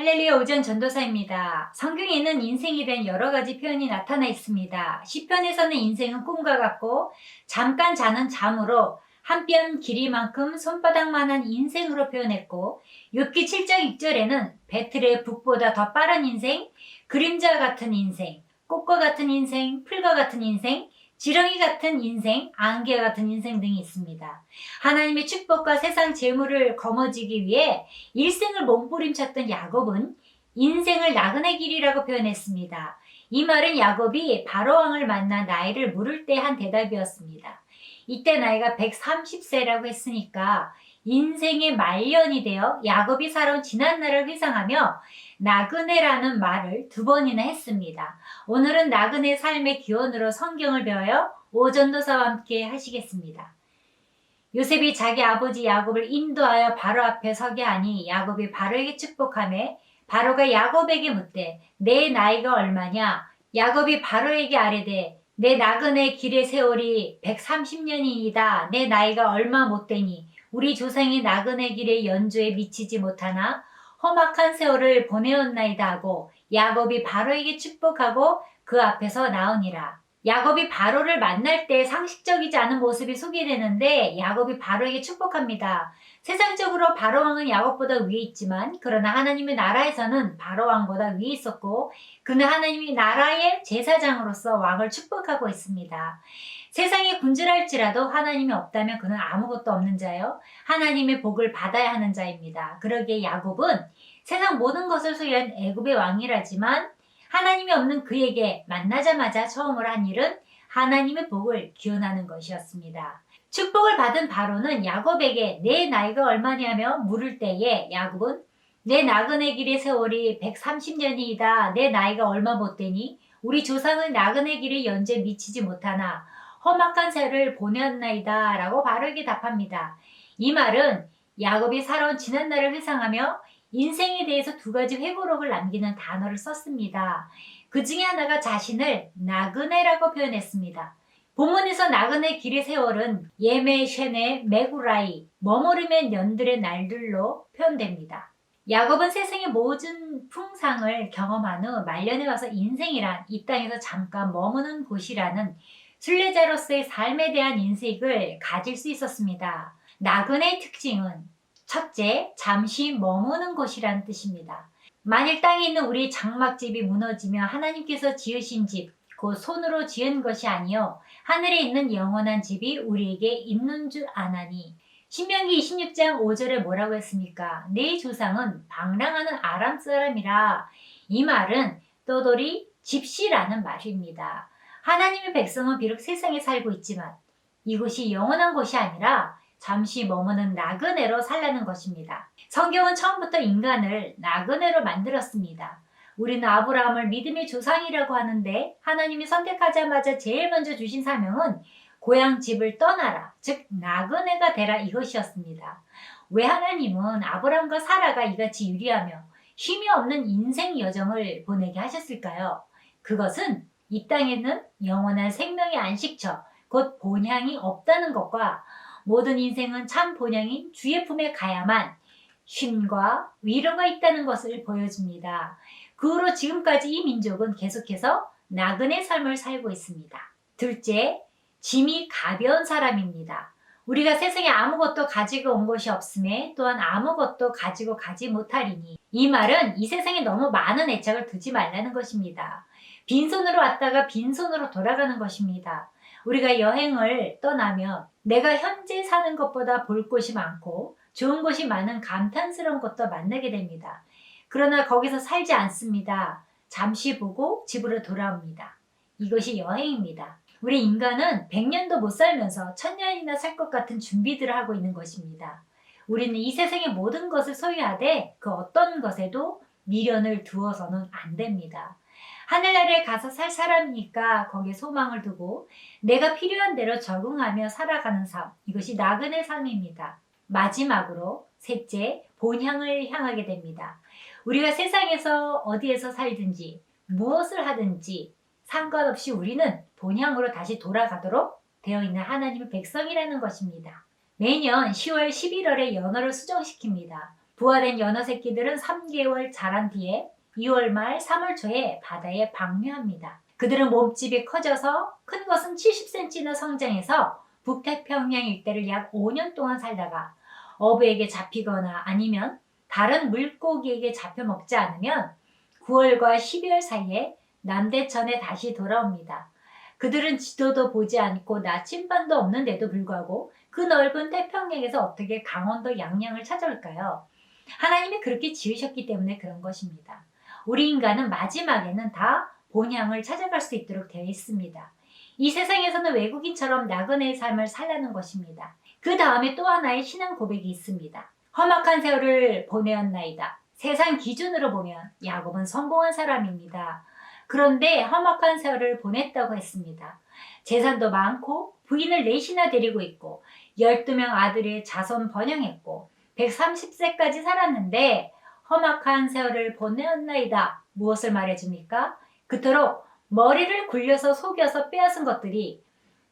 할렐루야 오전 전도사입니다. 성경에는 인생에 대한 여러 가지 표현이 나타나 있습니다. 시편에서는 인생은 꿈과 같고 잠깐 자는 잠으로 한 뼘 길이만큼 손바닥만한 인생으로 표현했고, 욥기 7장 6절에는 배틀의 북보다 더 빠른 인생, 그림자 같은 인생, 꽃과 같은 인생, 풀과 같은 인생, 지렁이 같은 인생, 안개와 같은 인생 등이 있습니다. 하나님의 축복과 세상 재물을 거머쥐기 위해 일생을 몸부림쳤던 야곱은 인생을 나그네 길이라고 표현했습니다. 이 말은 야곱이 바로왕을 만나 나이를 물을 때 한 대답이었습니다. 이때 나이가 130세라고 했으니까 인생의 말년이 되어 야곱이 살아온 지난 날을 회상하며 나그네라는 말을 2번이나 했습니다. 오늘은 나그네 삶의 기원으로 성경을 배워요 오전도사와 함께 하시겠습니다. 요셉이 자기 아버지 야곱을 인도하여 바로 앞에 서게 하니 야곱이 바로에게 축복하매 바로가 야곱에게 묻되 내 나이가 얼마냐? 야곱이 바로에게 아뢰되 내 나그네 길의 세월이 130년이니이다. 내 나이가 얼마 못되니 우리 조상이 나그네 길의 연주에 미치지 못하나 험악한 세월을 보내었나이다 하고 야곱이 바로에게 축복하고 그 앞에서 나으니라. 야곱이 바로를 만날 때 상식적이지 않은 모습이 소개되는데 야곱이 바로에게 축복합니다. 세상적으로 바로왕은 야곱보다 위에 있지만 그러나 하나님의 나라에서는 바로왕보다 위에 있었고 그는 하나님의 나라의 제사장으로서 왕을 축복하고 있습니다. 세상에 군주랄지라도 하나님이 없다면 그는 아무것도 없는 자요 하나님의 복을 받아야 하는 자입니다. 그러기에 야곱은 세상 모든 것을 소유한 애굽의 왕이라지만 하나님이 없는 그에게 만나자마자 처음으로 한 일은 하나님의 복을 기원하는 것이었습니다. 축복을 받은 바로는 야곱에게 내 나이가 얼마냐며 물을 때에 야곱은 내 나그네 길의 세월이 130년이다. 내 나이가 얼마 못되니 우리 조상은 나그네 길의 연주에 미치지 못하나 험악한 세월을 보내었나이다 라고 바로에게 답합니다. 이 말은 야곱이 살아온 지난 날을 회상하며 인생에 대해서 2가지 회고록을 남기는 단어를 썼습니다. 그 중에 하나가 자신을 나그네라고 표현했습니다. 본문에서 나그네 길의 세월은 예메, 쉐네, 메구라이, 머무르면 연들의 날들로 표현됩니다. 야곱은 세상의 모든 풍상을 경험한 후 말년에 와서 인생이란 이 땅에서 잠깐 머무는 곳이라는 순례자로서의 삶에 대한 인식을 가질 수 있었습니다. 나그네의 특징은 첫째, 잠시 머무는 곳이라는 뜻입니다. 만일 땅에 있는 우리 장막집이 무너지며 하나님께서 지으신 집, 곧 손으로 지은 것이 아니요 하늘에 있는 영원한 집이 우리에게 있는 줄 아나니. 신명기 26장 5절에 뭐라고 했습니까? 내 조상은 방랑하는 아람 사람이라. 이 말은 떠돌이 집시라는 말입니다. 하나님의 백성은 비록 세상에 살고 있지만 이곳이 영원한 곳이 아니라 잠시 머무는 나그네로 살라는 것입니다. 성경은 처음부터 인간을 나그네로 만들었습니다. 우리는 아브라함을 믿음의 조상이라고 하는데 하나님이 선택하자마자 제일 먼저 주신 사명은 고향 집을 떠나라, 즉 나그네가 되라 이것이었습니다. 왜 하나님은 아브라함과 사라가 이같이 유리하며 쉼이 없는 인생 여정을 보내게 하셨을까요? 그것은 이 땅에는 영원한 생명의 안식처, 곧 본향이 없다는 것과 모든 인생은 참 본향인 주의 품에 가야만 쉼과 위로가 있다는 것을 보여줍니다. 그 후로 지금까지 이 민족은 계속해서 나그네 삶을 살고 있습니다. 둘째, 짐이 가벼운 사람입니다. 우리가 세상에 아무것도 가지고 온 것이 없음에 또한 아무것도 가지고 가지 못하리니. 이 말은 이 세상에 너무 많은 애착을 두지 말라는 것입니다. 빈손으로 왔다가 빈손으로 돌아가는 것입니다. 우리가 여행을 떠나면 내가 현재 사는 것보다 볼 곳이 많고 좋은 곳이 많은 감탄스러운 곳도 만나게 됩니다. 그러나 거기서 살지 않습니다. 잠시 보고 집으로 돌아옵니다. 이것이 여행입니다. 우리 인간은 100년도 못 살면서 1000년이나 살 것 같은 준비들을 하고 있는 것입니다. 우리는 이 세상의 모든 것을 소유하되 그 어떤 것에도 미련을 두어서는 안 됩니다. 하늘나라에 가서 살 사람이니까 거기에 소망을 두고 내가 필요한 대로 적응하며 살아가는 삶, 이것이 나그네 삶입니다. 마지막으로 셋째, 본향을 향하게 됩니다. 우리가 세상에서 어디에서 살든지 무엇을 하든지 상관없이 우리는 본향으로 다시 돌아가도록 되어 있는 하나님의 백성이라는 것입니다. 매년 10월 11월에 연어를 수정시킵니다. 부화된 연어 새끼들은 3개월 자란 뒤에 2월 말 3월 초에 바다에 방류합니다. 그들은 몸집이 커져서 큰 것은 70cm나 성장해서 북태평양 일대를 약 5년 동안 살다가 어부에게 잡히거나 아니면 다른 물고기에게 잡혀 먹지 않으면 9월과 12월 사이에 남대천에 다시 돌아옵니다. 그들은 지도도 보지 않고 나침반도 없는데도 불구하고 그 넓은 태평양에서 어떻게 강원도 양양을 찾아올까요? 하나님이 그렇게 지으셨기 때문에 그런 것입니다. 우리 인간은 마지막에는 다 본향을 찾아갈 수 있도록 되어 있습니다. 이 세상에서는 외국인처럼 나그네의 삶을 살라는 것입니다. 그 다음에 또 하나의 신앙 고백이 있습니다. 험악한 세월을 보내었나이다. 세상 기준으로 보면 야곱은 성공한 사람입니다. 그런데 험악한 세월을 보냈다고 했습니다. 재산도 많고 부인을 넷이나 데리고 있고 12명 아들의 자손 번영했고 130세까지 살았는데 험악한 세월을 보내었나이다. 무엇을 말해줍니까? 그토록 머리를 굴려서 속여서 빼앗은 것들이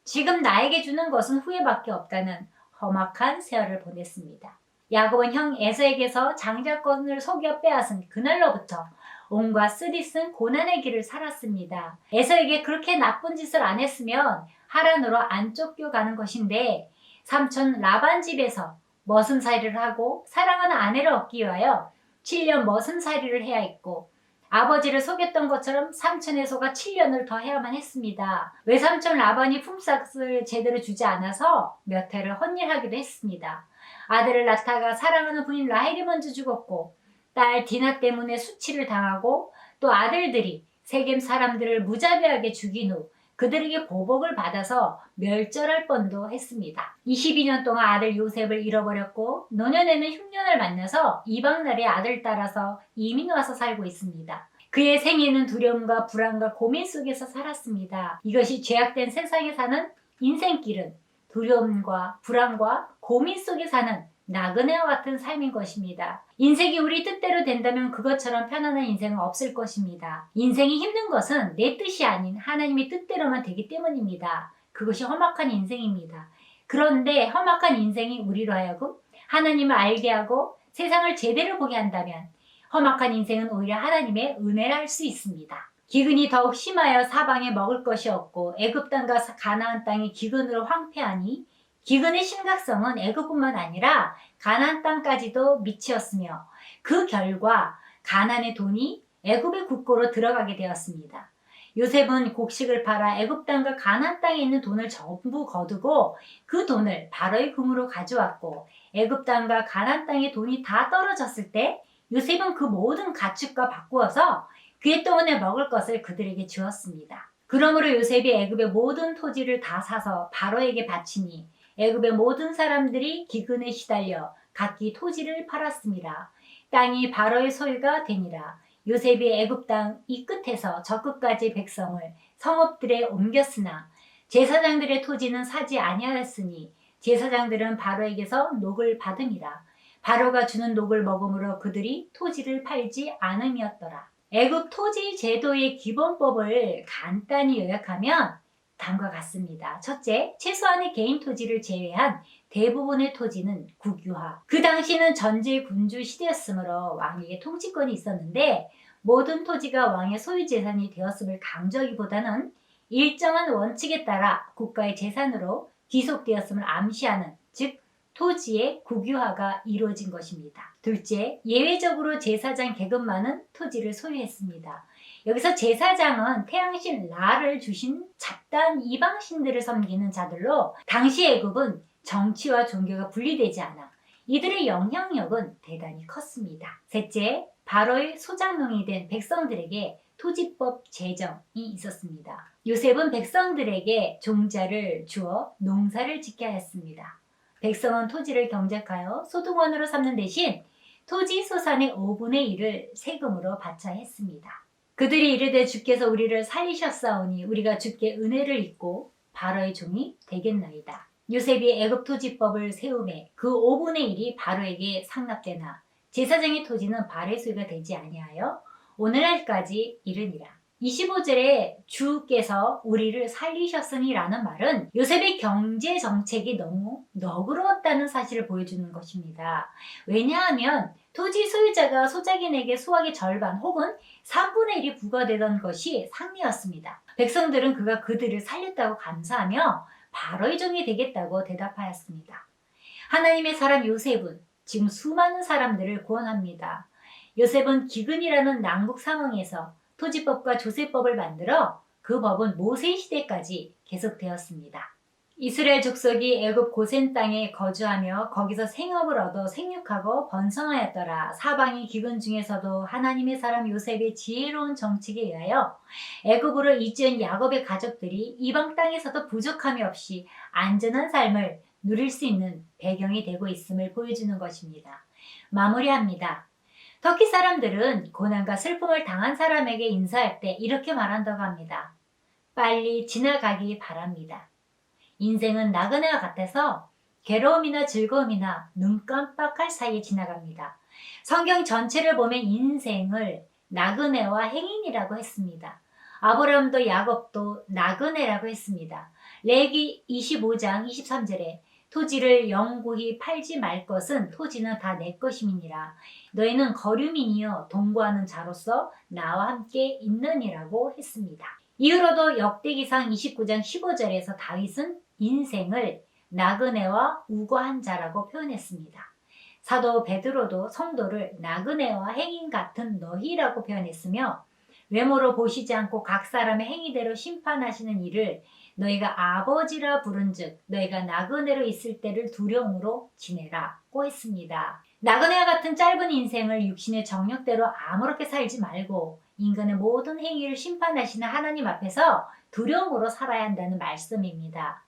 지금 나에게 주는 것은 후회밖에 없다는 험악한 세월을 보냈습니다. 야곱은 형 에서에게서 장자권을 속여 빼앗은 그날로부터 온갖 쓰디쓴 고난의 길을 살았습니다. 에서에게 그렇게 나쁜 짓을 안 했으면 하란으로 안 쫓겨가는 것인데 삼촌 라반 집에서 머슴살이를 하고 사랑하는 아내를 얻기 위하여 7년 머슴살이를 해야 했고 아버지를 속였던 것처럼 삼촌의 소가 7년을 더 해야만 했습니다. 외삼촌 라반이 품삯을 제대로 주지 않아서 몇 해를 헛일하기도 했습니다. 아들을 낳다가 사랑하는 부인 라헬이 먼저 죽었고 딸 디나 때문에 수치를 당하고 또 아들들이 세겜 사람들을 무자비하게 죽인 후 그들에게 보복을 받아서 멸절할 뻔도 했습니다. 22년 동안 아들 요셉을 잃어버렸고 노년에는 흉년을 만나서 이방나라의 아들 따라서 이민 와서 살고 있습니다. 그의 생애는 두려움과 불안과 고민 속에서 살았습니다. 이것이 죄악된 세상에 사는 인생길은 두려움과 불안과 고민 속에 사는 나그네와 같은 삶인 것입니다. 인생이 우리 뜻대로 된다면 그것처럼 편안한 인생은 없을 것입니다. 인생이 힘든 것은 내 뜻이 아닌 하나님의 뜻대로만 되기 때문입니다. 그것이 험악한 인생입니다. 그런데 험악한 인생이 우리로 하여금 하나님을 알게 하고 세상을 제대로 보게 한다면 험악한 인생은 오히려 하나님의 은혜를 할 수 있습니다. 기근이 더욱 심하여 사방에 먹을 것이 없고 애굽 땅과 가나안 땅이 기근으로 황폐하니 기근의 심각성은 애굽뿐만 아니라 가나안 땅까지도 미치었으며 그 결과 가나안의 돈이 애굽의 국고로 들어가게 되었습니다. 요셉은 곡식을 팔아 애굽 땅과 가나안 땅에 있는 돈을 전부 거두고 그 돈을 바로의 궁으로 가져왔고 애굽 땅과 가나안 땅의 돈이 다 떨어졌을 때 요셉은 그 모든 가축과 바꾸어서 그의 동안에 먹을 것을 그들에게 주었습니다. 그러므로 요셉이 애굽의 모든 토지를 다 사서 바로에게 바치니 애굽의 모든 사람들이 기근에 시달려 각기 토지를 팔았습니다. 땅이 바로의 소유가 되니라. 요셉이 애굽 땅 이 끝에서 저 끝까지 백성을 성읍들에 옮겼으나 제사장들의 토지는 사지 아니하였으니 제사장들은 바로에게서 녹을 받음이라. 바로가 주는 녹을 먹음으로 그들이 토지를 팔지 않음이었더라. 애굽 토지 제도의 기본법을 간단히 요약하면 다음과 같습니다. 첫째, 최소한의 개인 토지를 제외한 대부분의 토지는 국유화. 그 당시는 전제 군주 시대였으므로 왕에게 통치권이 있었는데 모든 토지가 왕의 소유 재산이 되었음을 강조하기보다는 일정한 원칙에 따라 국가의 재산으로 귀속되었음을 암시하는, 즉 토지의 국유화가 이루어진 것입니다. 둘째, 예외적으로 제사장 계급만은 토지를 소유했습니다. 여기서 제사장은 태양신 라를 주신 잡다한 이방신들을 섬기는 자들로 당시 애굽은 정치와 종교가 분리되지 않아 이들의 영향력은 대단히 컸습니다. 셋째, 바로의 소장농이 된 백성들에게 토지법 제정이 있었습니다. 요셉은 백성들에게 종자를 주어 농사를 짓게 하였습니다. 백성은 토지를 경작하여 소득원으로 삼는 대신 토지 소산의 5분의 1을 세금으로 바쳐야 했습니다. 그들이 이르되 주께서 우리를 살리셨사오니 우리가 주께 은혜를 입고 바로의 종이 되겠나이다. 요셉이 애굽 토지법을 세우매 그 5분의 1이 바로에게 상납되나 제사장의 토지는 바로의 소유가 되지 아니하여 오늘날까지 이르니라. 25절에 주께서 우리를 살리셨으니라는 말은 요셉의 경제 정책이 너무 너그러웠다는 사실을 보여주는 것입니다. 왜냐하면 토지 소유자가 소작인에게 수확의 절반 혹은 3분의 1이 부과되던 것이 상례였습니다. 백성들은 그가 그들을 살렸다고 감사하며 바로의 종이 되겠다고 대답하였습니다. 하나님의 사람 요셉은 지금 수많은 사람들을 구원합니다. 요셉은 기근이라는 난국 상황에서 토지법과 조세법을 만들어 그 법은 모세 시대까지 계속되었습니다. 이스라엘 족속이 애굽 고센 땅에 거주하며 거기서 생업을 얻어 생육하고 번성하였더라. 사방의 기근 중에서도 하나님의 사람 요셉의 지혜로운 정책에 의하여 애굽으로 이주한 야곱의 가족들이 이방 땅에서도 부족함이 없이 안전한 삶을 누릴 수 있는 배경이 되고 있음을 보여주는 것입니다. 마무리합니다. 터키 사람들은 고난과 슬픔을 당한 사람에게 인사할 때 이렇게 말한다고 합니다. 빨리 지나가기 바랍니다. 인생은 나그네와 같아서 괴로움이나 즐거움이나 눈 깜빡할 사이에 지나갑니다. 성경 전체를 보면 인생을 나그네와 행인이라고 했습니다. 아브라함도 야곱도 나그네라고 했습니다. 레기 25장 23절에 토지를 영구히 팔지 말 것은 토지는 다 내 것임이니라. 너희는 거류민이여 동거하는 자로서 나와 함께 있느니라고 했습니다. 이후로도 역대기상 29장 15절에서 다윗은 인생을 나그네와 우거한 자라고 표현했습니다. 사도 베드로도 성도를 나그네와 행인 같은 너희라고 표현했으며 외모로 보시지 않고 각 사람의 행위대로 심판하시는 이를 너희가 아버지라 부른즉 너희가 나그네로 있을 때를 두려움으로 지내라고 했습니다. 나그네와 같은 짧은 인생을 육신의 정욕대로 아무렇게 살지 말고 인간의 모든 행위를 심판하시는 하나님 앞에서 두려움으로 살아야 한다는 말씀입니다.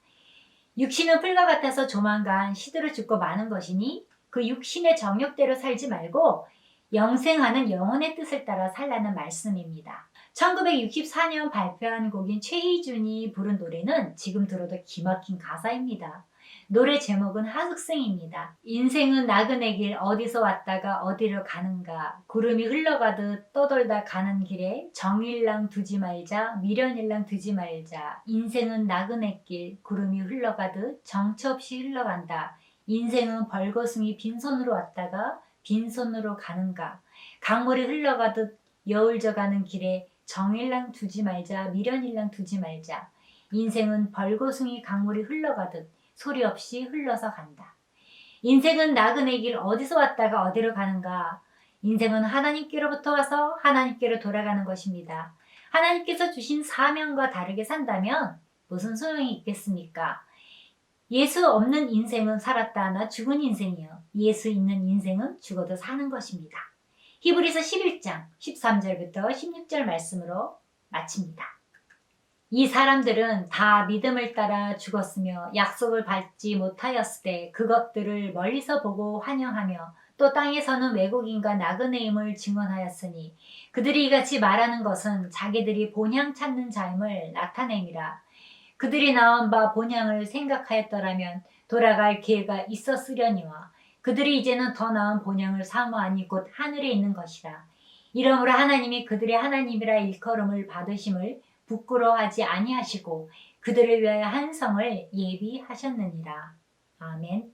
육신은 풀과 같아서 조만간 시들어 죽고 마는 것이니 그 육신의 정욕대로 살지 말고 영생하는 영혼의 뜻을 따라 살라는 말씀입니다. 1964년 발표한 곡인 최희준이 부른 노래는 지금 들어도 기막힌 가사입니다. 노래 제목은 하숙생입니다. 인생은 나그네 길 어디서 왔다가 어디로 가는가 구름이 흘러가듯 떠돌다 가는 길에 정일랑 두지 말자 미련일랑 두지 말자 인생은 나그네 길 구름이 흘러가듯 정처 없이 흘러간다. 인생은 벌거숭이 빈손으로 왔다가 빈손으로 가는가 강물이 흘러가듯 여울져가는 길에 정일랑 두지 말자 미련일랑 두지 말자 인생은 벌거숭이 강물이 흘러가듯 소리 없이 흘러서 간다. 인생은 나그네 길 어디서 왔다가 어디로 가는가 인생은 하나님께로부터 와서 하나님께로 돌아가는 것입니다. 하나님께서 주신 사명과 다르게 산다면 무슨 소용이 있겠습니까? 예수 없는 인생은 살았다 하나 죽은 인생이요 예수 있는 인생은 죽어도 사는 것입니다. 히브리서 11장 13절부터 16절 말씀으로 마칩니다. 이 사람들은 다 믿음을 따라 죽었으며 약속을 받지 못하였을 때 그것들을 멀리서 보고 환영하며 또 땅에서는 외국인과 나그네임을 증언하였으니 그들이 이같이 말하는 것은 자기들이 본향 찾는 자임을 나타냄이라. 그들이 나온 바 본향을 생각하였더라면 돌아갈 기회가 있었으려니와 그들이 이제는 더 나은 본향을 사모하니 곧 하늘에 있는 것이라. 이러므로 하나님이 그들의 하나님이라 일컬음을 받으심을 부끄러워하지 아니하시고 그들을 위하여 한 성을 예비하셨느니라. 아멘.